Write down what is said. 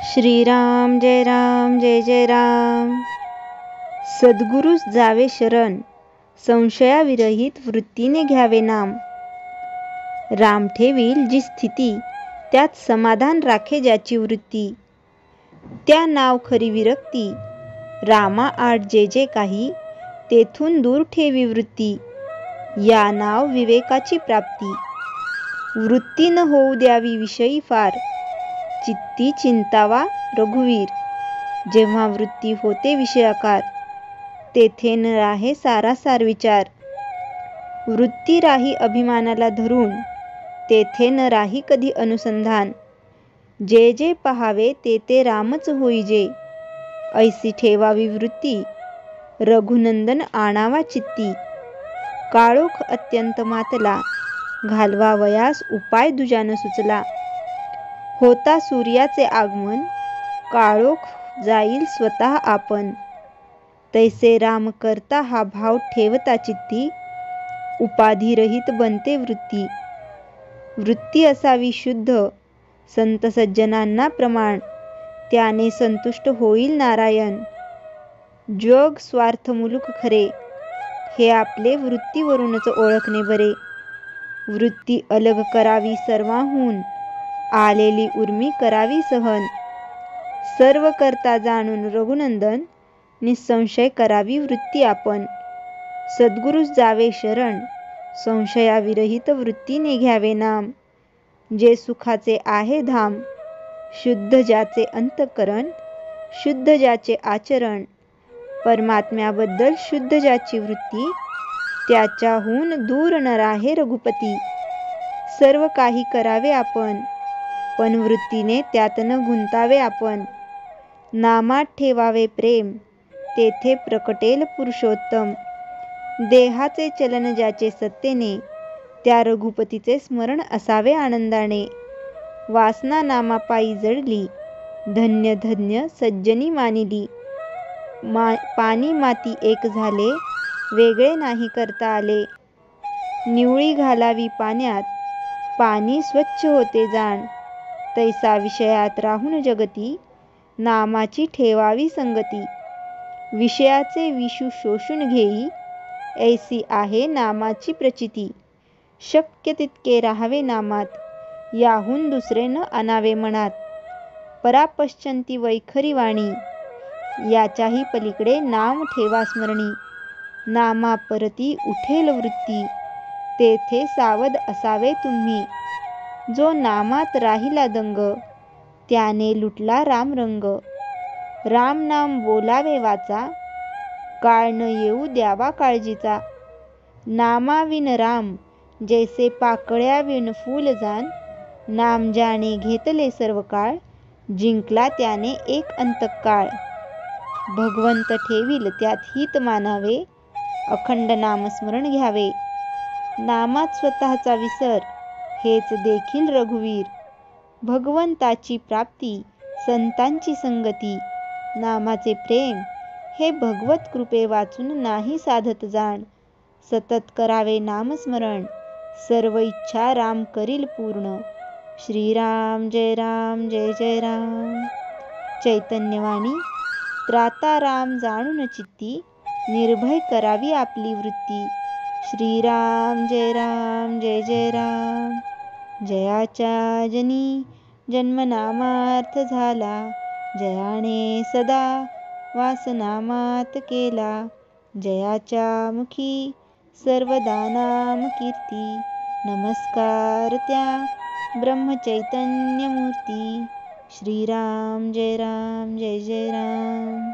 श्रीराम जय राम जय जय राम. सद्गुरूस जावे शरण, संशयाविरहित वृत्तीने घ्यावे नाम. राम ठेवील जी स्थिती, त्यात समाधान राखे ज्याची वृत्ती. त्या नाव खरी विरक्ती, रामा आड जे जे काही, तेथून दूर ठेवी वृत्ती. या नाव विवेकाची प्राप्ती. वृत्ती न होऊ द्यावी विषयी फार, चित्ती चिंतावा रघुवीर. जेव्हा वृत्ती होते विषयाकार, तेथे न राहे सारासार विचार. वृत्ती राही अभिमानाला धरून, तेथे न राही कधी अनुसंधान. जे जे पहावे ते ते रामच होई जे, ऐसी ठेवावी वृत्ती. रघुनंदन आणावा चित्ती. काळोख अत्यंत मातला, घालवावयास उपाय दुजान सुचला. होता सूर्याचे आगमन, काळोख जाईल स्वतः आपण. तैसे राम करता हा भाव ठेवता चित्ती, उपाधिरहित बनते वृत्ती. वृत्ती असावी शुद्ध, संत सज्जनांना प्रमाण. त्याने संतुष्ट होईल नारायण. जग स्वार्थमुलूक खरे, हे आपले वृत्तीवरूनच ओळखणे बरे. वृत्ती अलग करावी सर्वांहून, आलेली उर्मी करावी सहन. सर्व करता जाणून रघुनंदन, निसंशय करावी वृत्ती आपण. सद्गुरूस जावे शरण, संशयाविरहित वृत्तीने घ्यावे नाम. जे सुखाचे आहे धाम, शुद्ध ज्याचे अंतःकरण, शुद्ध ज्याचे आचरण. परमात्म्याबद्दल शुद्ध ज्याची वृत्ती, त्याच्याहून दूर न राहे रघुपती. सर्व काही करावे आपण, पण वृत्तीने त्यात न गुंतावे आपण. नामात ठेवावे प्रेम, तेथे प्रकटेल पुरुषोत्तम. देहाचे चलन ज्याचे सत्तेने, त्या रघुपतीचे स्मरण असावे आनंदाने. वासना नामापायी जडली, धन्य धन्य सज्जनी मानिली. पाणी माती एक झाले, वेगळे नाही करता आले. निवळी घालावी पाण्यात, पाणी स्वच्छ होते जाण. तैसा विषयात राहून जगती, नामाची ठेवावी संगती. विषयाचे विषू शोषून घेई, ऐसी आहे नामाची प्रचिती. शक्य तितके राहावे नामात, याहून दुसरे न आणावे मनात. परापश्चंती वैखरी वाणी, याच्याही पलीकडे नाम ठेवा स्मरणी. नामापरती उठेल वृत्ती, तेथे सावध असावे तुम्ही. जो नामात राहिला दंग, त्याने लुटला रामरंग. राम नाम बोलावे वाचा, काळ न येऊ द्यावा काळजीचा. नामाविन राम, जैसे पाकळ्याविन फूल जाण. नाम ज्याने घेतले सर्व काळ, जिंकला त्याने एक अंतकाळ. भगवंत ठेवील त्यात हित मानावे, अखंड नामस्मरण घ्यावे. नामात स्वतःचा विसर, हेच देखील रघुवीर. भगवंताची प्राप्ती, संतांची संगती. नामाचे प्रेम, हे भगवत कृपे वाचून नाही साधत जाण. सतत करावे नामस्मरण, सर्व इच्छा राम करील पूर्ण. श्रीराम जय राम जय जय राम. चैतन्यवाणी. त्राता राम जाणून चित्ती, निर्भय करावी आपली वृत्ती. श्रीराम जय राम जय जय राम. जयाच्या जनी जन्मनामार्थ झाला, जयाने सदा वास नामात केला. जयाच्या मुखी सर्वदा नाम कीर्ती, नमस्कार त्या ब्रह्मचैतन्य मूर्ती. श्रीराम जय राम जय जय राम.